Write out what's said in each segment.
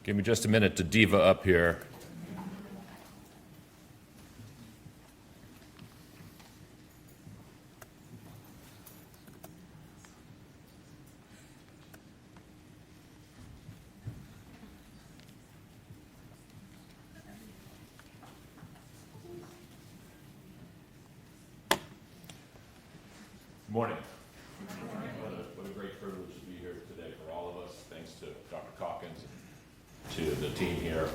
Give me just a minute to diva up here. Good morning. What a great privilege to be here today for all of us. Thanks to Dr. Calkins and to the team here.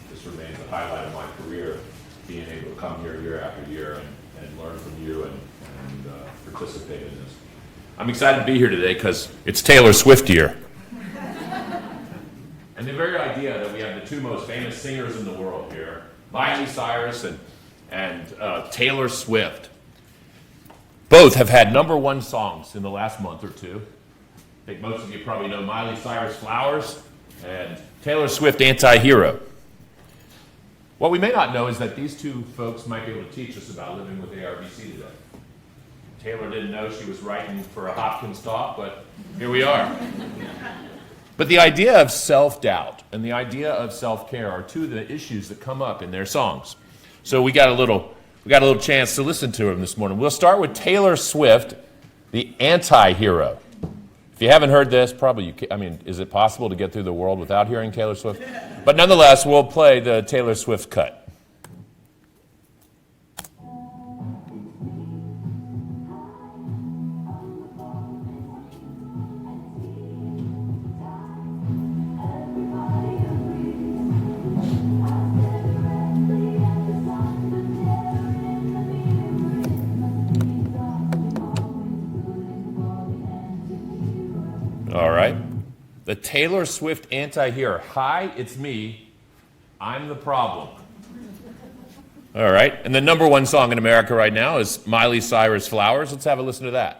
This remains a highlight of my career, being able to come here year after year and learn from you and participate in this. I'm excited to be here today because it's Taylor Swift year. And the very idea that we have the two most famous singers in the world here, Miley Cyrus and Taylor Swift, both have had #1 songs in the last month or two. I think most of you probably know Miley Cyrus' Flowers and Taylor Swift Anti-Hero. What we may not know is that these two folks might be able to teach us about living with ARVC today. Taylor didn't know she was writing for a Hopkins talk, but here we are. But the idea of self-doubt and the idea of self-care are two of the issues that come up in their songs. So we got a little chance to listen to them this morning. We'll start with Taylor Swift, the Anti-Hero. If you haven't heard this, is it possible to get through the world without hearing Taylor Swift? But nonetheless, we'll play the Taylor Swift cut. All right. The Taylor Swift Anti-Hero. Hi, it's me. I'm the problem. All right. And the #1 song in America right now is Miley Cyrus' Flowers. Let's have a listen to that.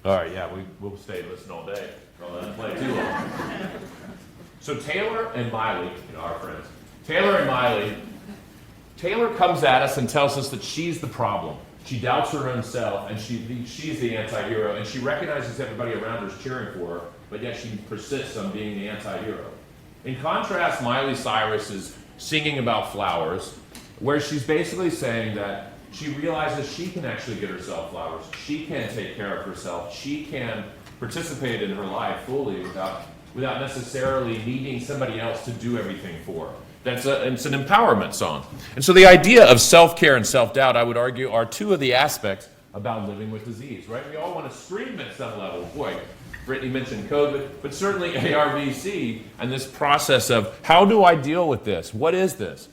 All right, yeah, we'll stay and listen all day. Don't let it play too long. So Taylor and Miley, our friends. Taylor and Miley, Taylor comes at us and tells us that she's the problem. She doubts her own self, and she's the anti-hero, and she recognizes everybody around her is cheering for her, but yet she persists on being the anti-hero. In contrast, Miley Cyrus is singing about flowers, where she's basically saying that she realizes she can actually get herself flowers. She can take care of herself. She can participate in her life fully without necessarily needing somebody else to do everything for her. It's an empowerment song. And so the idea of self-care and self-doubt, I would argue, are two of the aspects about living with disease, right? We all want to scream at some level. Boy, Brittany mentioned COVID, but certainly ARVC and this process of how do I deal with this? What is this?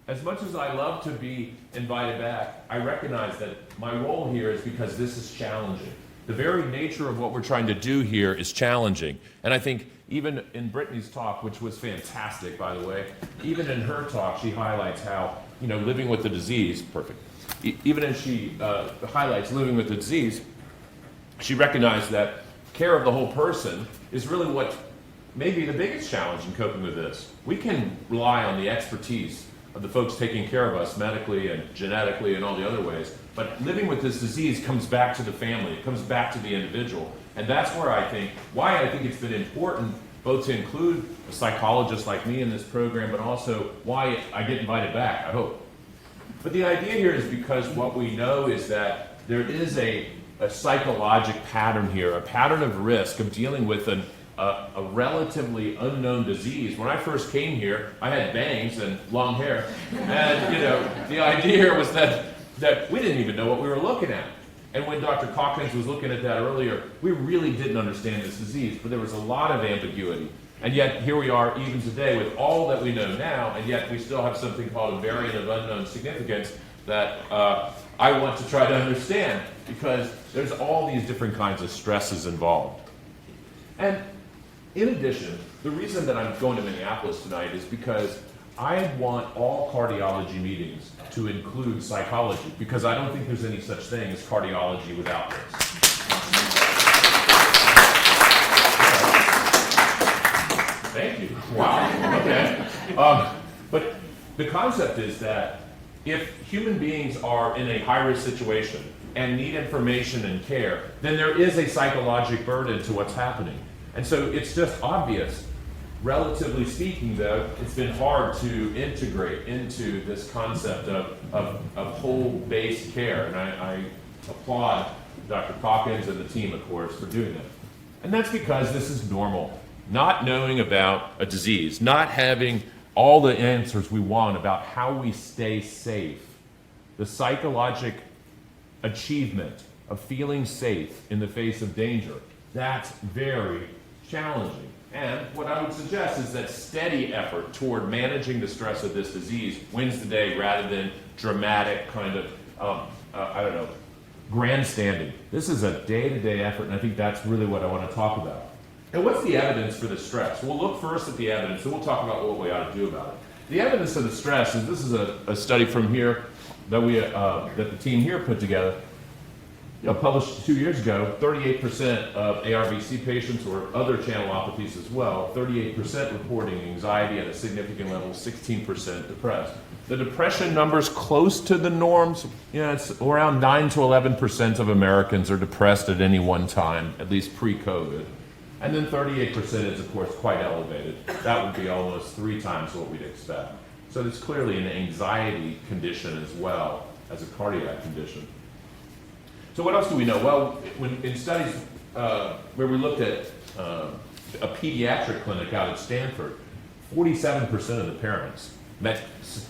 As much as I love to be invited back, I recognize that my role here is because this is challenging. The very nature of what we're trying to do here is challenging. And I think even in Brittany's talk, which was fantastic, by the way, even in her talk, she highlights how, living with the disease, perfect. Even as she highlights living with the disease, she recognized that care of the whole person is really what may be the biggest challenge in coping with this. We can rely on the expertise of the folks taking care of us medically and genetically and all the other ways. But living with this disease comes back to the family, it comes back to the individual. And that's why I think it's been important both to include a psychologist like me in this program, but also why I get invited back, I hope. But the idea here is because what we know is that there is a psychologic pattern here, a pattern of risk of dealing with a relatively unknown disease. When I first came here, I had bangs and long hair. And, the idea here was that we didn't even know what we were looking at. And when Dr. Calkins was looking at that earlier, we really didn't understand this disease, but there was a lot of ambiguity. And yet, here we are even today with all that we know now, and yet we still have something called a variant of unknown significance that I want to try to understand, because there's all these different kinds of stresses involved. And in addition, the reason that I'm going to Minneapolis tonight is because I want all cardiology meetings to include psychology, because I don't think there's any such thing as cardiology without this. Thank you. Wow. Okay. But the concept is that if human beings are in a high-risk situation and need information and care, then there is a psychological burden to what's happening. And so it's just obvious. Relatively speaking, though, it's been hard to integrate into this concept of whole-based care. And I applaud Dr. Calkins and the team, of course, for doing that. And that's because this is normal. Not knowing about a disease, not having all the answers we want about how we stay safe, the psychological achievement of feeling safe in the face of danger, that's very challenging. And what I would suggest is that steady effort toward managing the stress of this disease wins the day, rather than dramatic kind of, grandstanding. This is a day-to-day effort, and I think that's really what I want to talk about. And what's the evidence for the stress? We'll look first at the evidence, and we'll talk about what we ought to do about it. The evidence of the stress is, this is a study from here that that the team here put together, published 2 years ago. 38% of ARVC patients, or other channelopathies as well, 38% reporting anxiety at a significant level, 16% depressed. The depression number's close to the norms. It's around 9 to 11% of Americans are depressed at any one time, at least pre-COVID. And then 38% is, of course, quite elevated. That would be almost 3 times what we'd expect. So there's clearly an anxiety condition as well as a cardiac condition. So what else do we know? Well, in studies where we looked at a pediatric clinic out at Stanford, 47% of the parents met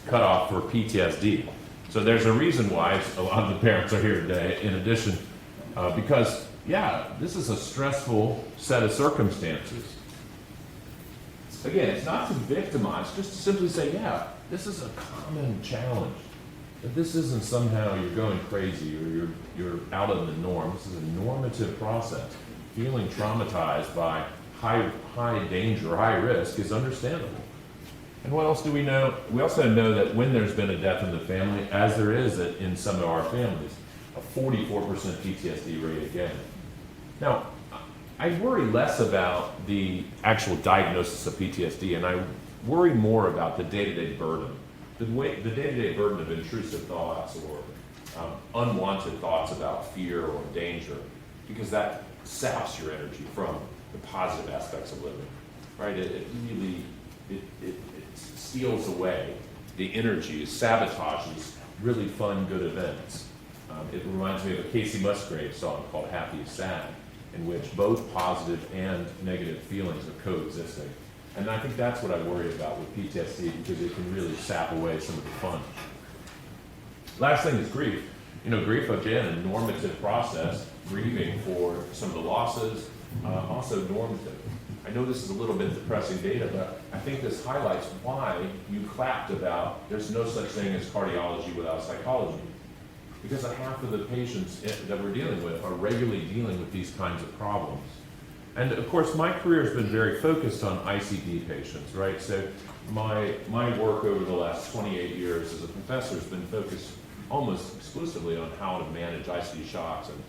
cutoff for PTSD. So there's a reason why a lot of the parents are here today, in addition, because this is a stressful set of circumstances. Again, it's not to victimize, just to simply say, this is a common challenge. That this isn't somehow you're going crazy or you're out of the norm. This is a normative process. Feeling traumatized by high danger or high risk is understandable. And what else do we know? We also know that when there's been a death in the family, as there is in some of our families, a 44% PTSD rate again. Now, I worry less about the actual diagnosis of PTSD, and I worry more about the day-to-day burden. The day-to-day burden of intrusive thoughts or unwanted thoughts about fear or danger, because that saps your energy from the positive aspects of living, right? It really steals away the energy, it sabotages really fun, good events. It reminds me of a Casey Musgrave song called Happy is Sad, in which both positive and negative feelings are coexisting. And I think that's what I worry about with PTSD, because it can really sap away some of the fun. Last thing is grief. Grief, again, a normative process, grieving for some of the losses, also normative. I know this is a little bit depressing data, but I think this highlights why you clapped about there's no such thing as cardiology without psychology. Because half of the patients that we're dealing with are regularly dealing with these kinds of problems. And of course, my career has been very focused on ICD patients, right? So my work over the last 28 years as a professor has been focused almost exclusively on how to manage ICD shocks and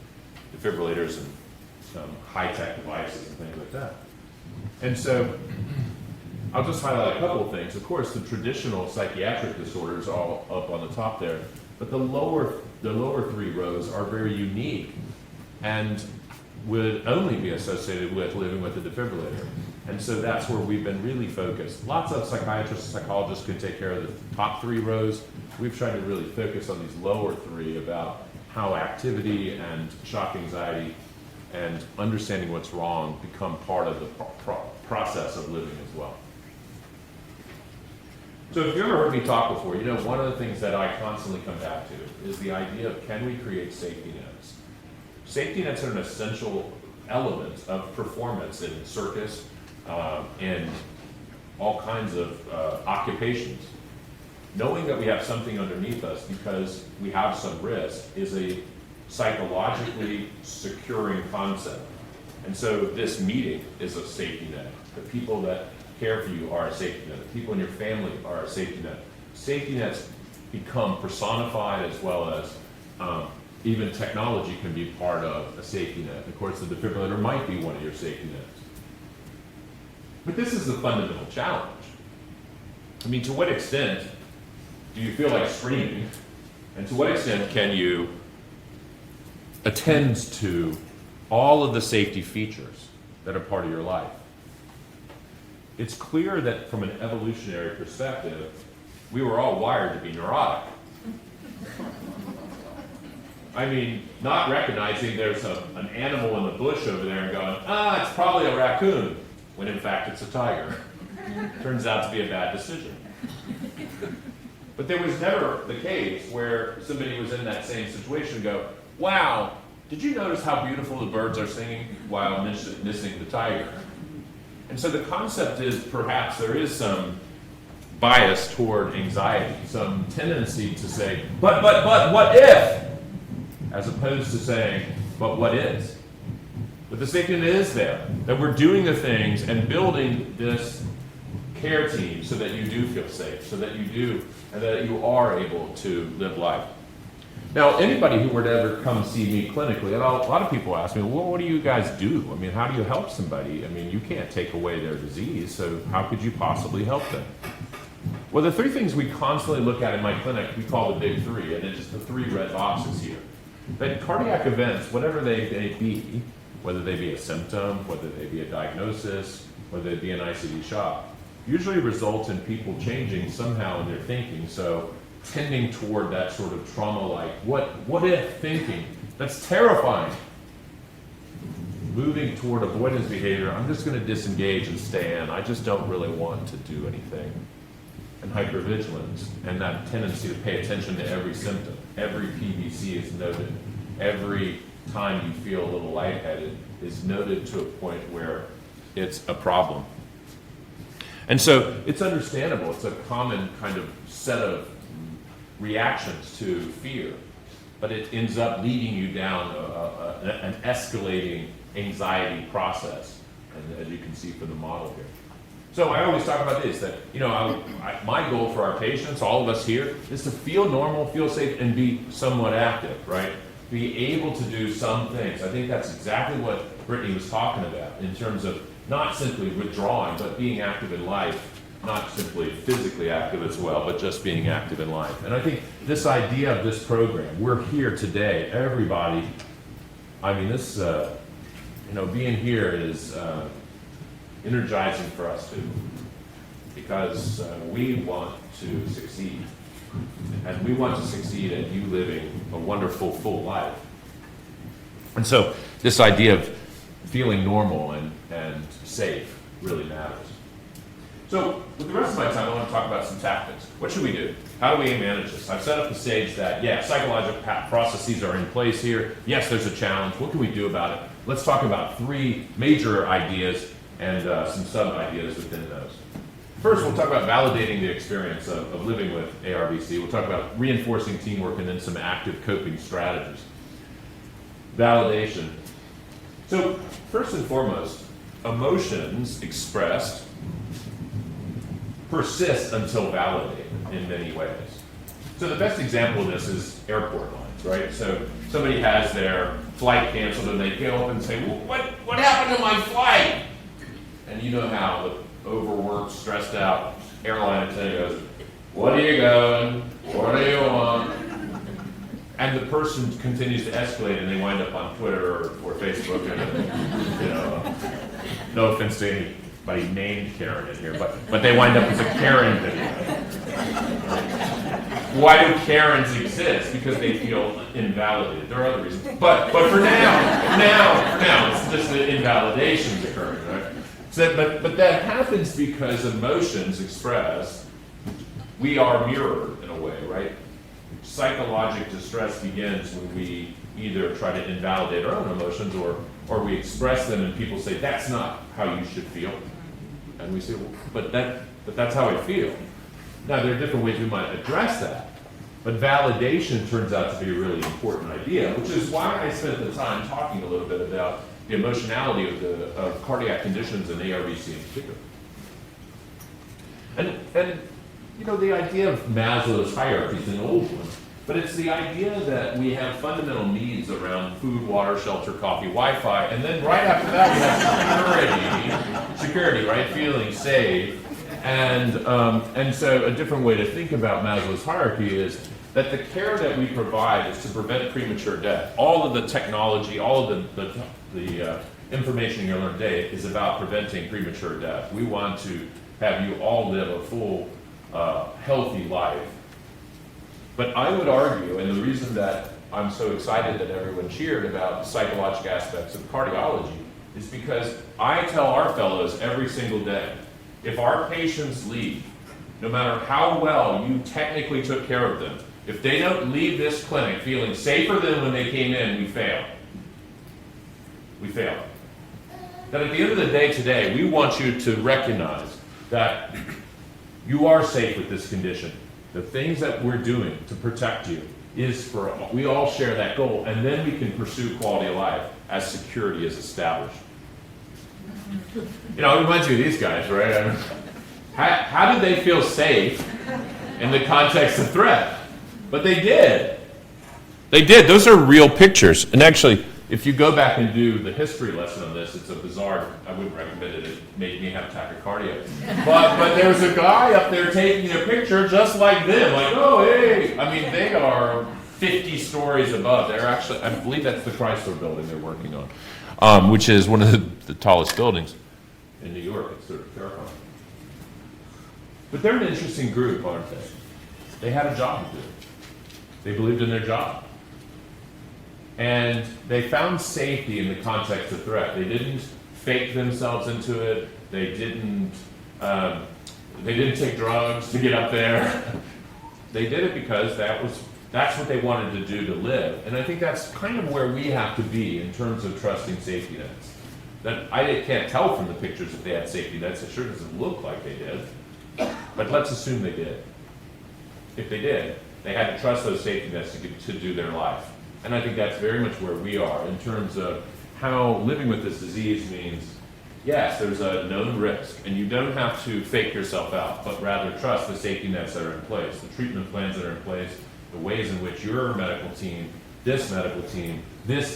defibrillators and high-tech devices and things like that. And so I'll just highlight a couple of things. Of course, the traditional psychiatric disorders are all up on the top there, but the lower 3 rows are very unique and would only be associated with living with a defibrillator. And so that's where we've been really focused. Lots of psychiatrists and psychologists can take care of the top 3 rows. We've tried to really focus on these lower 3 about how activity and shock anxiety and understanding what's wrong become part of the process of living as well. So if you've ever heard me talk before, one of the things that I constantly come back to is the idea of, can we create safety nets? Safety nets are an essential element of performance in circus and all kinds of occupations. Knowing that we have something underneath us because we have some risk is a psychologically securing concept. And so this meeting is a safety net. The people that care for you are a safety net. The people in your family are a safety net. Safety nets become personified, as well as even technology can be part of a safety net. Of course, the defibrillator might be one of your safety nets. But this is the fundamental challenge. I mean, to what extent do you feel like screaming? And to what extent can you attend to all of the safety features that are part of your life? It's clear that from an evolutionary perspective, we were all wired to be neurotic. I mean, not recognizing there's an animal in the bush over there and going, it's probably a raccoon, when in fact it's a tiger. Turns out to be a bad decision. But there was never the case where somebody was in that same situation and go, wow, did you notice how beautiful the birds are singing while missing the tiger? And so the concept is perhaps there is some bias toward anxiety, some tendency to say, but, what if? As opposed to saying, but what is? But the safety net is there, that we're doing the things and building this care team so that you do feel safe, so that you do, and that you are able to live life. Now, anybody who were to ever come see me clinically, and a lot of people ask me, well, what do you guys do? I mean, how do you help somebody? I mean, you can't take away their disease, so how could you possibly help them? Well, the three things we constantly look at in my clinic, we call the big three, and it's just the three red boxes here. But cardiac events, whatever they be, whether they be a symptom, whether they be a diagnosis, whether they be an ICD shock, usually result in people changing somehow in their thinking. So tending toward that sort of trauma-like, what if thinking, that's terrifying. Moving toward avoidance behavior, I'm just going to disengage and stay in. I just don't really want to do anything. And hypervigilance, and that tendency to pay attention to every symptom. Every PVC is noted. Every time you feel a little lightheaded is noted to a point where it's a problem. And so it's understandable. It's a common kind of set of reactions to fear, but it ends up leading you down an escalating anxiety process, and as you can see from the model here. So I always talk about this, that my goal for our patients, all of us here, is to feel normal, feel safe, and be somewhat active, right? Be able to do some things. I think that's exactly what Brittany was talking about in terms of not simply withdrawing, but being active in life, not simply physically active as well, but just being active in life. And I think this idea of this program, we're here today, everybody, I mean, this, being here is energizing for us too, because we want to succeed, and we want to succeed at you living a wonderful, full life. And so this idea of feeling normal and safe really matters. So with the rest of my time, I want to talk about some tactics. What should we do? How do we manage this? I've set up the stage that, psychological processes are in place here. Yes, there's a challenge. What can we do about it? Let's talk about three major ideas and some sub-ideas within those. First, we'll talk about validating the experience of living with ARVC. We'll talk about reinforcing teamwork and then some active coping strategies. Validation. So, first and foremost, emotions expressed persist until validated in many ways. So the best example of this is airport lines, right? So somebody has their flight canceled and they go up and say, well, what happened to my flight? And you know how the overworked, stressed out airline attendant goes, what are you going? What do you want? And the person continues to escalate and they wind up on Twitter or Facebook and, no offense to anybody named Karen in here, but they wind up with a Karen video. Why do Karens exist? Because they feel invalidated. There are other reasons. But for now, it's just the invalidation's occurring, right? So, but that happens because emotions expressed, we are mirrored in a way, right? Psychological distress begins when we either try to invalidate our own emotions or we express them and people say, that's not how you should feel. And we say, well, but that's how I feel. Now, there are different ways we might address that. But validation turns out to be a really important idea, which is why I spent the time talking a little bit about the emotionality of cardiac conditions and ARVC in particular. And you know, the idea of Maslow's hierarchy is an old one, but it's the idea that we have fundamental needs around food, water, shelter, coffee, Wi-Fi, and then right after that we have security, right? Feeling safe. And so a different way to think about Maslow's hierarchy is that the care that we provide is to prevent premature death. All of the technology, all of the information you're learning today is about preventing premature death. We want to have you all live a full, healthy life. But I would argue, and the reason that I'm so excited that everyone cheered about the psychological aspects of cardiology is because I tell our fellows every single day, if our patients leave, no matter how well you technically took care of them, if they don't leave this clinic feeling safer than when they came in, we fail. We fail. That at the end of the day today, we want you to recognize that you are safe with this condition. The things that we're doing to protect you is for, we all share that goal, and then we can pursue quality of life as security is established. You know, it reminds you of these guys, right? I mean, how did they feel safe in the context of threat? But they did. They did. Those are real pictures. And actually, if you go back and do the history lesson on this, it's a bizarre, I wouldn't recommend it. It made me have tachycardia. But there was a guy up there taking a picture just like them. Like, oh, hey. I mean, they are 50 stories above. They're actually, I believe that's the Chrysler building they're working on, which is one of the tallest buildings in New York. It's sort of terrifying. But they're an interesting group, aren't they? They had a job to do. They believed in their job. And they found safety in the context of threat. They didn't fake themselves into it. They didn't take drugs to get up there. They did it because that's what they wanted to do to live. And I think that's kind of where we have to be in terms of trusting safety nets. That I can't tell from the pictures if they had safety nets. It sure doesn't look like they did. But let's assume they did. If they did, they had to trust those safety nets to do their life. And I think that's very much where we are in terms of how living with this disease means, yes, there's a known risk, and you don't have to fake yourself out, but rather trust the safety nets that are in place, the treatment plans that are in place, the ways in which your medical team, this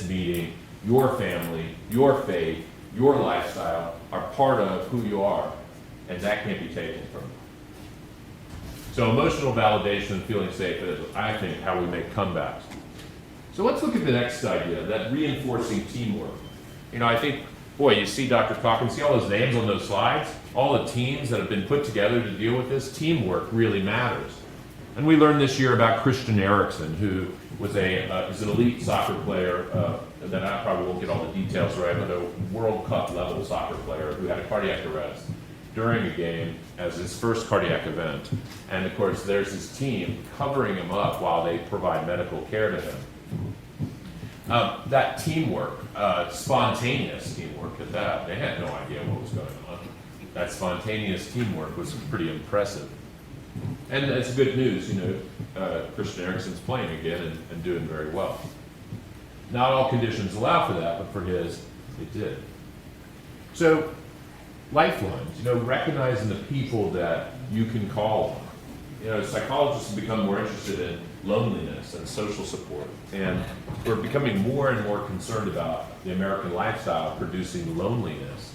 meeting, your family, your faith, your lifestyle are part of who you are, and that can't be taken from you. So emotional validation and feeling safe is, I think, how we make comebacks. So let's look at the next idea, that reinforcing teamwork. You know, I think, boy, you see Dr. Calkins, see all those names on those slides? All the teams that have been put together to deal with this, teamwork really matters. And we learned this year about Christian Eriksen, who was is an elite soccer player, that I probably won't get all the details right, but a World Cup level soccer player who had a cardiac arrest during a game as his first cardiac event. And of course, there's his team covering him up while they provide medical care to him. That teamwork, spontaneous teamwork at that, they had no idea what was going on. That spontaneous teamwork was pretty impressive. And it's good news, you know, Christian Eriksen's playing again and doing very well. Not all conditions allow for that, but for his, it did. So, lifelines, you know, recognizing the people that you can call on. You know, psychologists have become more interested in loneliness and social support, and we're becoming more and more concerned about the American lifestyle producing loneliness.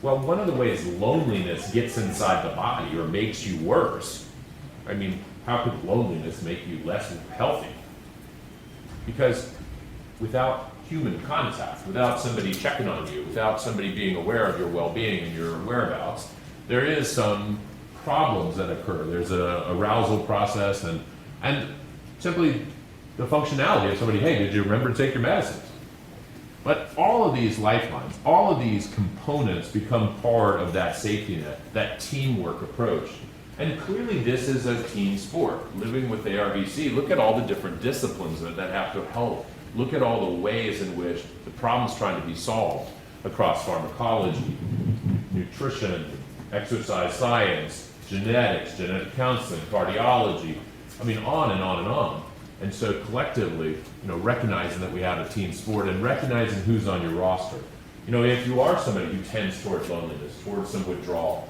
Well, one of the ways loneliness gets inside the body or makes you worse, I mean, how could loneliness make you less healthy? Because without human contact, without somebody checking on you, without somebody being aware of your well-being and your whereabouts, there is some problems that occur. There's an arousal process and simply the functionality of somebody, hey, did you remember to take your medicines? But all of these lifelines, all of these components become part of that safety net, that teamwork approach. And clearly this is a team sport. Living with ARVC, look at all the different disciplines that have to help. Look at all the ways in which the problem's trying to be solved across pharmacology, nutrition, exercise science, genetics, genetic counseling, cardiology, I mean, on and on and on. And so collectively, recognizing that we have a team sport and recognizing who's on your roster. If you are somebody who tends towards loneliness, towards some withdrawal,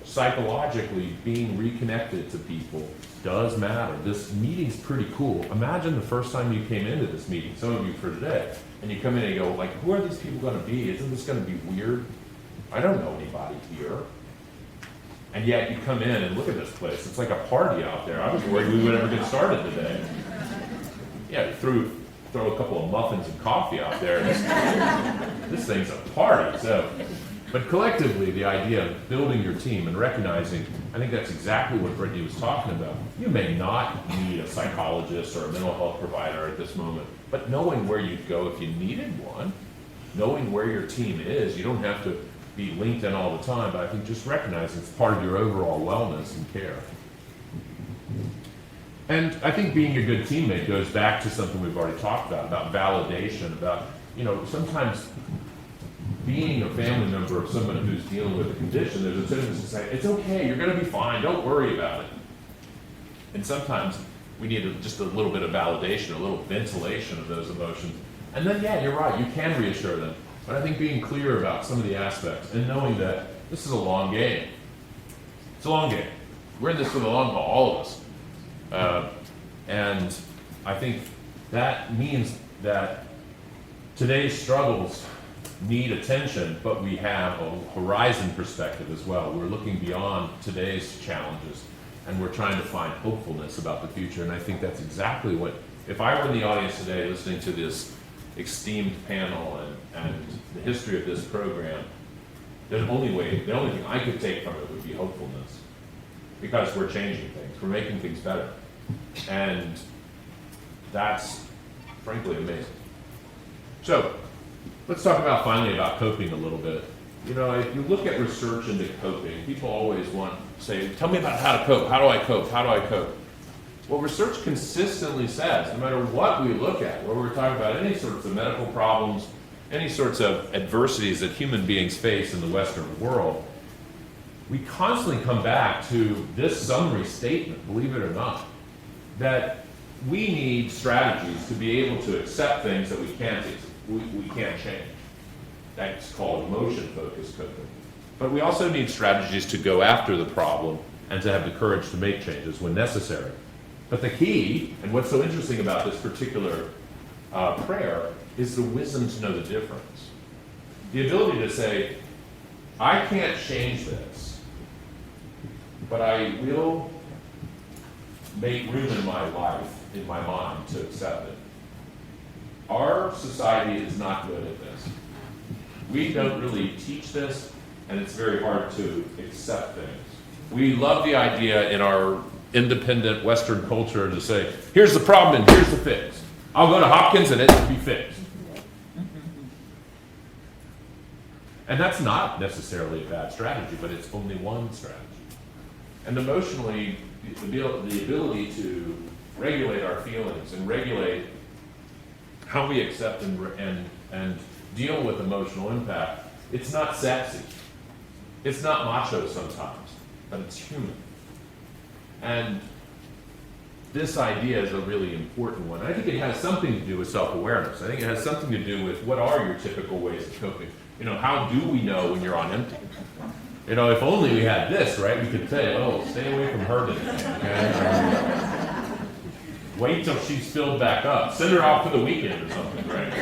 psychologically being reconnected to people does matter. This meeting's pretty cool. Imagine the first time you came into this meeting, some of you for today, and you come in and you go, like, who are these people gonna be? Isn't this gonna be weird? I don't know anybody here. And yet you come in and look at this place. It's like a party out there. I was worried we would ever get started today. Yeah, throw a couple of muffins and coffee out there. This thing's a party. But collectively, the idea of building your team and recognizing, I think that's exactly what Brittany was talking about. You may not need a psychologist or a mental health provider at this moment, but knowing where you'd go if you needed one, knowing where your team is, you don't have to be linked in all the time, but I think just recognizing it's part of your overall wellness and care. And I think being a good teammate goes back to something we've already talked about validation, about, sometimes being a family member of someone who's dealing with a condition, there's a tendency to say, it's okay, you're gonna be fine, don't worry about it. And sometimes we need just a little bit of validation, a little ventilation of those emotions. And then, yeah, you're right, you can reassure them. But I think being clear about some of the aspects and knowing that this is a long game. It's a long game. We're in this for the long haul, all of us. And I think that means that today's struggles need attention, but we have a horizon perspective as well. We're looking beyond today's challenges, and we're trying to find hopefulness about the future. And I think that's exactly what, if I were in the audience today listening to this esteemed panel and the history of this program, the only thing I could take from it would be hopefulness. Because we're changing things, we're making things better. And that's frankly amazing. So, let's talk finally about coping a little bit. If you look at research into coping, people always want to say, tell me about how to cope, how do I cope, how do I cope? Well, research consistently says, no matter what we look at, where we're talking about any sorts of medical problems, any sorts of adversities that human beings face in the Western world, we constantly come back to this summary statement, believe it or not, that we need strategies to be able to accept things that we can't change. That's called emotion-focused coping. But we also need strategies to go after the problem and to have the courage to make changes when necessary. But the key, and what's so interesting about this particular prayer, is the wisdom to know the difference. The ability to say, I can't change this, but I will make room in my life, in my mind, to accept it. Our society is not good at this. We don't really teach this, and it's very hard to accept things. We love the idea in our independent Western culture to say, here's the problem and here's the fix. I'll go to Hopkins and it will be fixed. And that's not necessarily a bad strategy, but it's only one strategy. And emotionally, the ability to regulate our feelings and regulate how we accept and deal with emotional impact, it's not sexy. It's not macho sometimes, but it's human. And this idea is a really important one. I think it has something to do with self-awareness. I think it has something to do with what are your typical ways of coping. How do we know when you're on empty? If only we had this, right? We could say, oh, stay away from her today. Okay? Wait till she's filled back up. Send her out for the weekend or something, right?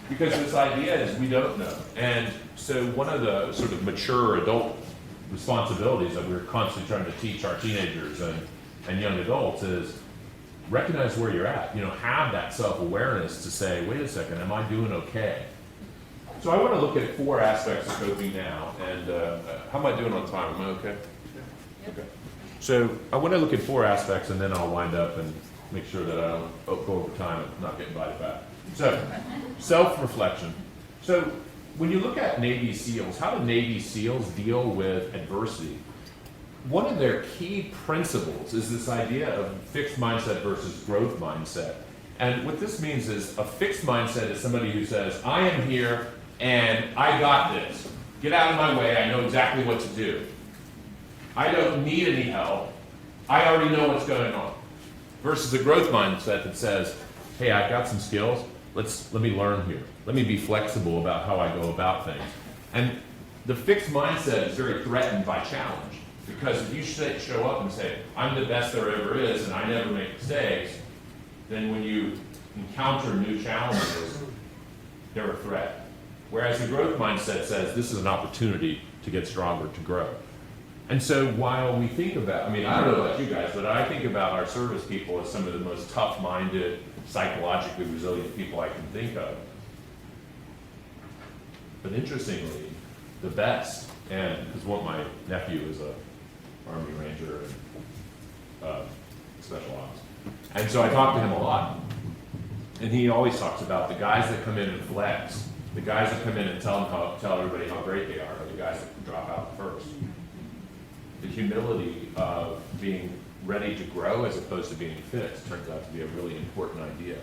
Because this idea is we don't know. And so one of the sort of mature adult responsibilities that we're constantly trying to teach our teenagers and young adults is recognize where you're at. Have that self-awareness to say, wait a second, am I doing okay? So I want to look at 4 aspects of coping now. And how am I doing on time? Am I okay? Okay. So I want to look at 4 aspects, and then I'll wind up and make sure that I don't go over time and not get invited back. So, self-reflection. So when you look at Navy SEALs, how do Navy SEALs deal with adversity? One of their key principles is this idea of fixed mindset versus growth mindset. And what this means is a fixed mindset is somebody who says, I am here and I got this. Get out of my way, I know exactly what to do. I don't need any help. I already know what's going on. Versus a growth mindset that says, hey, I've got some skills, let me learn here. Let me be flexible about how I go about things. And the fixed mindset is very threatened by challenge. Because if you show up and say, I'm the best there ever is and I never make mistakes, then when you encounter new challenges, they're a threat. Whereas the growth mindset says, this is an opportunity to get stronger, to grow. And so while we think about, I don't know about you guys, but I think about our service people as some of the most tough-minded, psychologically resilient people I can think of. But interestingly, the best, and because my nephew is a Army Ranger and special ops, and so I talk to him a lot, and he always talks about the guys that come in and flex, the guys that come in and tell everybody how great they are the guys that drop out first. The humility of being ready to grow as opposed to being fixed turns out to be a really important idea.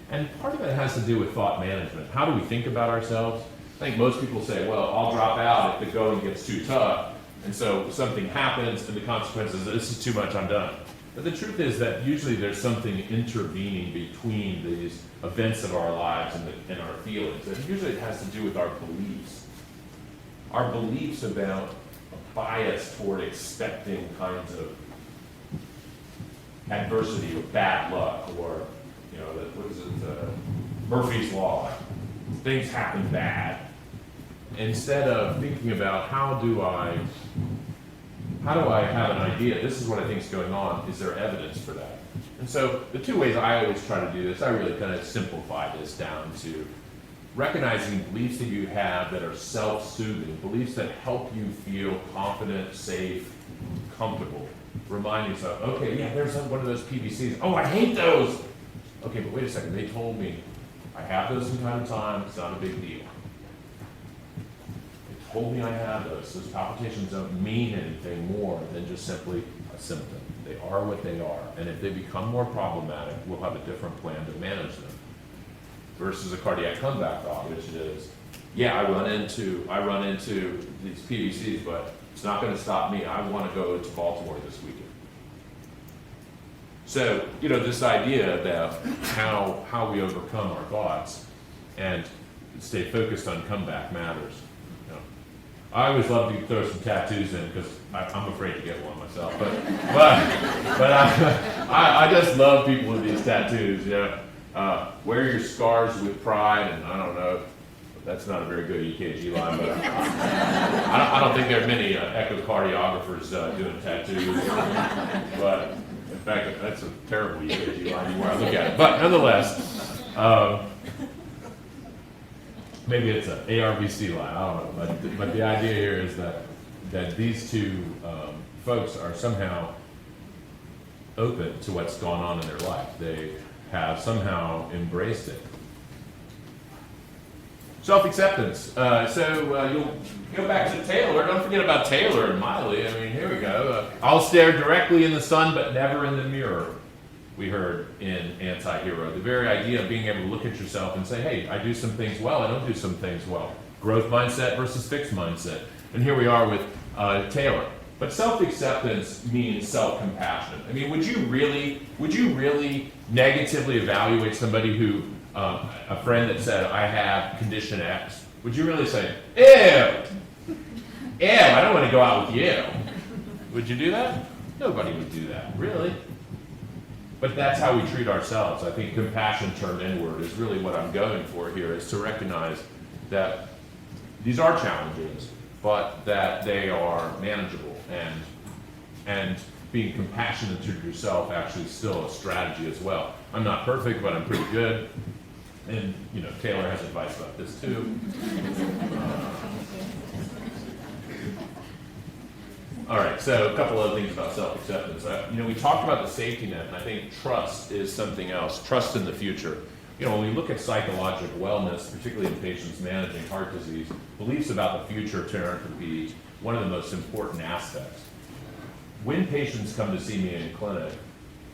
And part of it has to do with thought management. How do we think about ourselves? I think most people say, well, I'll drop out if the going gets too tough, and so something happens and the consequences, this is too much, I'm done. But the truth is that usually there's something intervening between these events of our lives and our feelings. And usually it has to do with our beliefs. Our beliefs about a bias toward expecting kinds of adversity or bad luck, or, Murphy's Law. Things happen bad. Instead of thinking about how do I have an idea, this is what I think is going on, is there evidence for that? And so the two ways I always try to do this, I really kind of simplify this down to recognizing beliefs that you have that are self-soothing, beliefs that help you feel confident, safe, comfortable. Remind yourself, okay, yeah, there's one of those PVCs. Oh, I hate those! Okay, but wait a second, they told me I have those from time to time, it's not a big deal. They told me I have those. Those palpitations don't mean anything more than just simply a symptom. They are what they are. And if they become more problematic, we'll have a different plan to manage them. Versus a cardiac comeback thought, which is, yeah, I run into these PVCs, but it's not going to stop me. I want to go to Baltimore this weekend. So, this idea about how we overcome our thoughts and stay focused on comeback matters. I always love to throw some tattoos in because I'm afraid to get one myself. But I just love people with these tattoos. Wear your scars with pride, and I don't know. That's not a very good EKG line, but I don't think there are many echocardiographers doing tattoos. But in fact, that's a terrible EKG line anywhere I look at it. But nonetheless, maybe it's an ARVC line, I don't know. But the idea here is that these two folks are somehow open to what's gone on in their life. They have somehow embraced it. Self-acceptance. You'll go back to Taylor. Don't forget about Taylor and Miley. Here we go. I'll stare directly in the sun, but never in the mirror. We heard in Anti-Hero. The very idea of being able to look at yourself and say, hey, I do some things well, I don't do some things well. Growth mindset versus fixed mindset. And here we are with Taylor. But self-acceptance means self-compassion. Would you really negatively evaluate somebody who, a friend that said, I have condition X? Would you really say, ew, I don't want to go out with you? Would you do that? Nobody would do that, really. But that's how we treat ourselves. I think compassion turned inward is really what I'm going for here, is to recognize that these are challenges, but that they are manageable. And being compassionate to yourself actually is still a strategy as well. I'm not perfect, but I'm pretty good. And, Taylor has advice about this too. All right, so a couple other things about self-acceptance. We talked about the safety net, and I think trust is something else. Trust in the future. When we look at psychological wellness, particularly in patients managing heart disease, beliefs about the future turn out to be one of the most important aspects. When patients come to see me in clinic,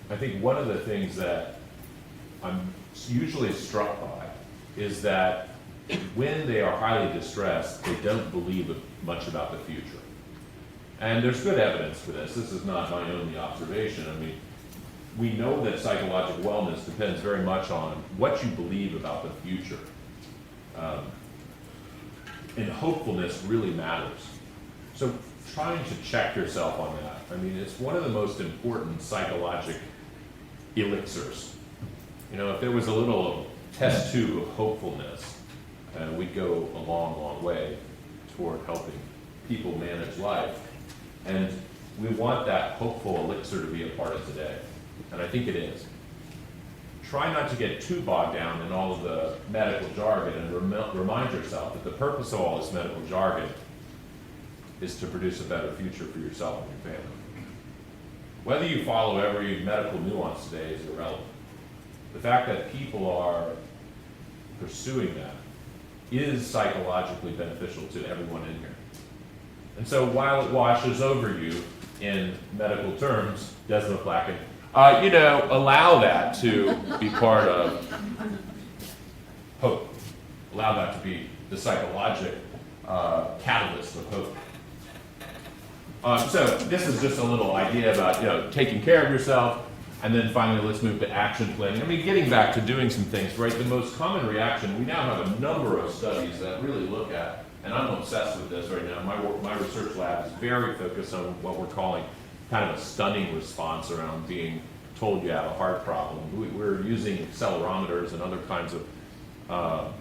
I think one of the things that I'm usually struck by is that when they are highly distressed, they don't believe much about the future. And there's good evidence for this. This is not my only observation. I mean, we know that psychological wellness depends very much on what you believe about the future. And hopefulness really matters. So trying to check yourself on that. I mean, it's one of the most important psychologic elixirs. You know, if there was a little test tube of hopefulness, we'd go a long, long way toward helping people manage life. And we want that hopeful elixir to be a part of today. And I think it is. Try not to get too bogged down in all of the medical jargon and remind yourself that the purpose of all this medical jargon is to produce a better future for yourself and your family. Whether you follow every medical nuance today is irrelevant. The fact that people are pursuing that is psychologically beneficial to everyone in here. And so while it washes over you in medical terms, Desmond Blacken, allow that to be part of hope. Allow that to be the psychologic catalyst of hope. So this is just a little idea about taking care of yourself, and then finally let's move to action planning. I mean, getting back to doing some things, right? The most common reaction, we now have a number of studies that really look at, and I'm obsessed with this right now. My research lab is very focused on what we're calling kind of a stunning response around being told you have a heart problem. We're using accelerometers and other kinds of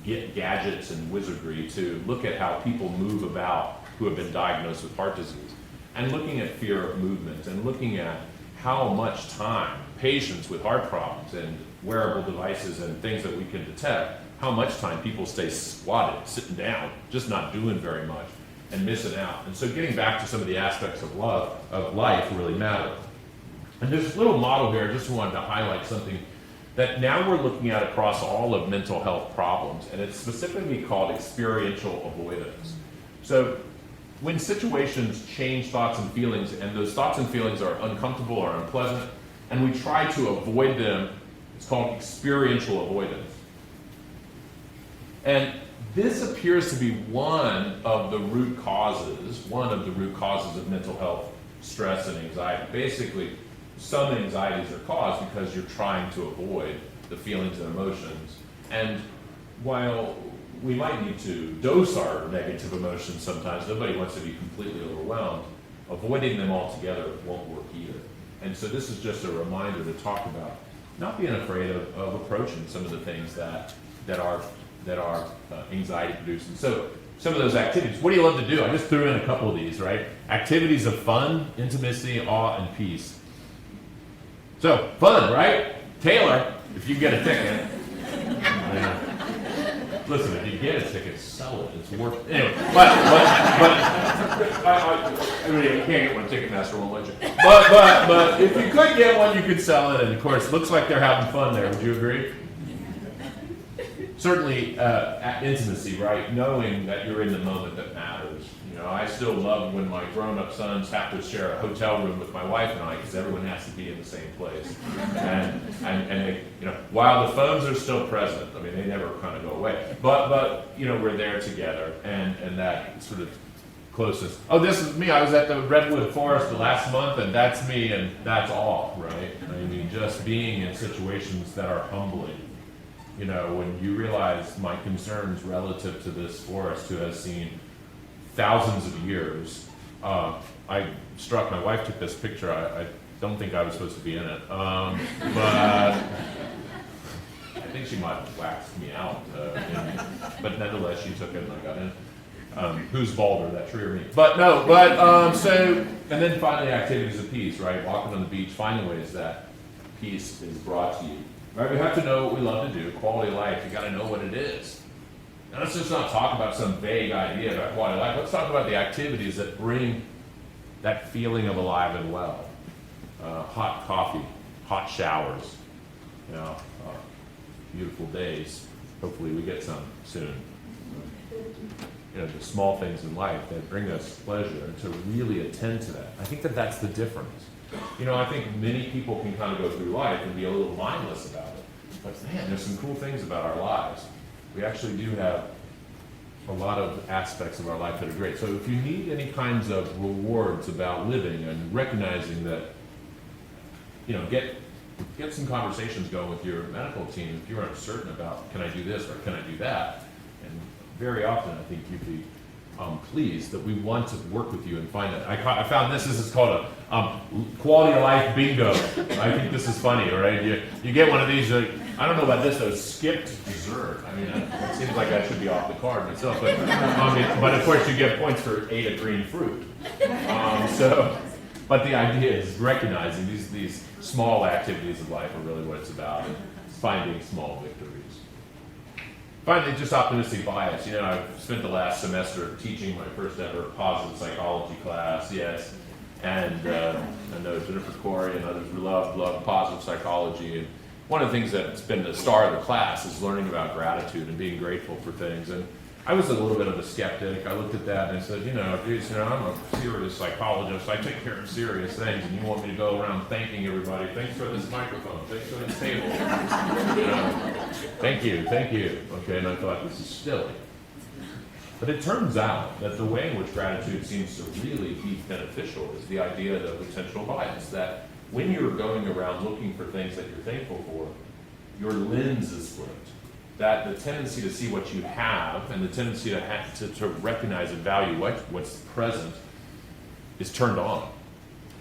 gadgets and wizardry to look at how people move about who have been diagnosed with heart disease, and looking at fear of movement, and looking at how much time patients with heart problems and wearable devices and things that we can detect, how much time people stay squatted, sitting down, just not doing very much, and missing out. And so getting back to some of the aspects of life really matter. And this little model here, I just wanted to highlight something that now we're looking at across all of mental health problems, and it's specifically called experiential avoidance. So when situations change thoughts and feelings, and those thoughts and feelings are uncomfortable or unpleasant, and we try to avoid them, it's called experiential avoidance. And this appears to be one of the root causes of mental health stress and anxiety. Basically, some anxieties are caused because you're trying to avoid the feelings and emotions. And while we might need to dose our negative emotions sometimes, nobody wants to be completely overwhelmed, avoiding them altogether won't work either. And so this is just a reminder to talk about not being afraid of approaching some of the things that are anxiety producing. So some of those activities, what do you love to do? I just threw in a couple of these, right? Activities of fun, intimacy, awe, and peace. So, fun, right? Taylor, if you get a ticket, listen, if you get a ticket, sell it. It's worth it. Anyway, I mean, you can't get one. Ticketmaster won't let you. But if you could get one, you could sell it. And of course, looks like they're having fun there. Would you agree? Certainly, intimacy, right? Knowing that you're in the moment that matters. I still love when my grown-up sons have to share a hotel room with my wife and I, because everyone has to be in the same place. And they, while the phones are still present, I mean, they never kind of go away. But we're there together, and that sort of closeness. Oh, this is me. I was at the Redwood Forest last month, and that's me, and that's all, right? I mean, just being in situations that are humbling. When you realize my concerns relative to this forest, who has seen thousands of years. I struck, my wife took this picture. I don't think I was supposed to be in it. But I think she might have waxed me out. But nonetheless, she took it and I got in. Who's bolder, that tree or me? So, and then finally activities of peace, right? Walking on the beach, finding ways that peace is brought to you. Right? We have to know what we love to do, quality of life. You got to know what it is. Now, let's just not talk about some vague idea about quality of life. Let's talk about the activities that bring that feeling of alive and well. Hot coffee, hot showers, beautiful days. Hopefully we get some soon. The small things in life that bring us pleasure, and to really attend to that. I think that that's the difference. I think many people can kind of go through life and be a little mindless about it. But man, there's some cool things about our lives. We actually do have a lot of aspects of our life that are great. So if you need any kinds of rewards about living and recognizing that, get some conversations going with your medical team if you're uncertain about, can I do this or can I do that? And very often I think you'd be pleased that we want to work with you and find it. I found this is called a quality of life bingo. I think this is funny, all right? You get one of these, I don't know about this though, skipped dessert. I mean, it seems like I should be off the card myself, but of course you get points for ate a green fruit. But the idea is recognizing these small activities of life are really what it's about, and finding small victories. Finally, just optimistic bias. I've spent the last semester teaching my first ever positive psychology class, yes. And I know Jennifer Corey and others love positive psychology. And one of the things that's been the star of the class is learning about gratitude and being grateful for things. And I was a little bit of a skeptic. I looked at that and I said, geez, I'm a serious psychologist. I take care of serious things, and you want me to go around thanking everybody. Thanks for this microphone. Thanks for this table. Thank you. Okay, and I thought, this is silly. But it turns out that the way in which gratitude seems to really be beneficial is the idea of the potential bias, that when you're going around looking for things that you're thankful for, your lens is flipped. That the tendency to see what you have and the tendency to recognize and value what's present is turned on.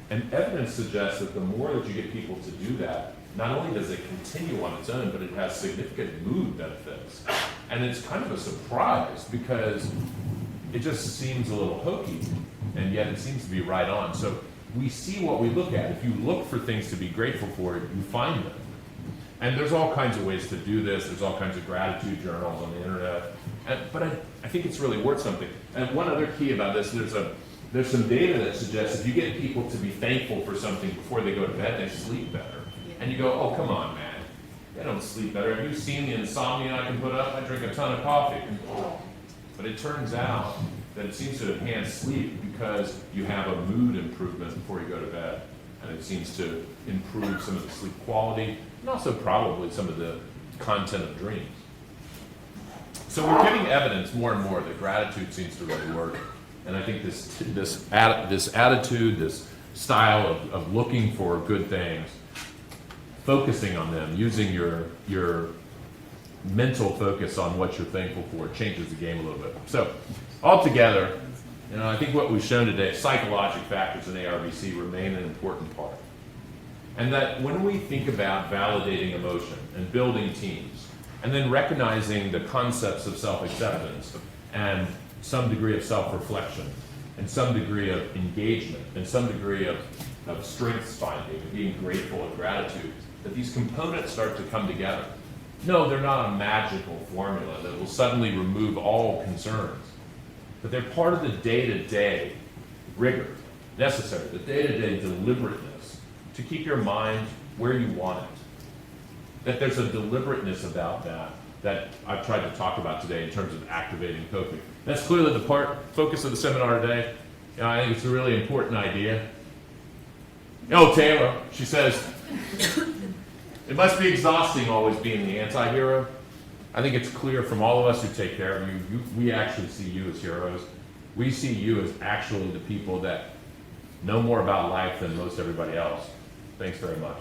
And evidence suggests that the more that you get people to do that, not only does it continue on its own, but it has significant mood benefits. And it's kind of a surprise because it just seems a little hokey, and yet it seems to be right on. So we see what we look at. If you look for things to be grateful for, you find them. And there's all kinds of ways to do this. There's all kinds of gratitude journals on the internet. But I think it's really worth something. And one other key about this, there's some data that suggests if you get people to be thankful for something before they go to bed, they sleep better. And you go, oh, come on, man. They don't sleep better. Have you seen the insomnia I can put up? I drink a ton of coffee. But it turns out that it seems to enhance sleep because you have a mood improvement before you go to bed. And it seems to improve some of the sleep quality and also probably some of the content of dreams. So we're getting evidence more and more that gratitude seems to really work. And I think this attitude, this style of looking for good things, focusing on them, using your mental focus on what you're thankful for, changes the game a little bit. So altogether, I think what we've shown today, psychological factors in ARVC remain an important part. And that when we think about validating emotion and building teams, and then recognizing the concepts of self-acceptance and some degree of self-reflection and some degree of engagement and some degree of strengths finding and being grateful and gratitude, that these components start to come together. No, they're not a magical formula that will suddenly remove all concerns, but they're part of the day-to-day rigor necessary, the day-to-day deliberateness to keep your mind where you want it. That there's a deliberateness about that I've tried to talk about today in terms of activating coping. That's clearly the focus of the seminar today. I think it's a really important idea. Taylor, she says, it must be exhausting always being the anti-hero. I think it's clear from all of us who take care of you, we actually see you as heroes. We see you as actually the people that know more about life than most everybody else. Thanks very much.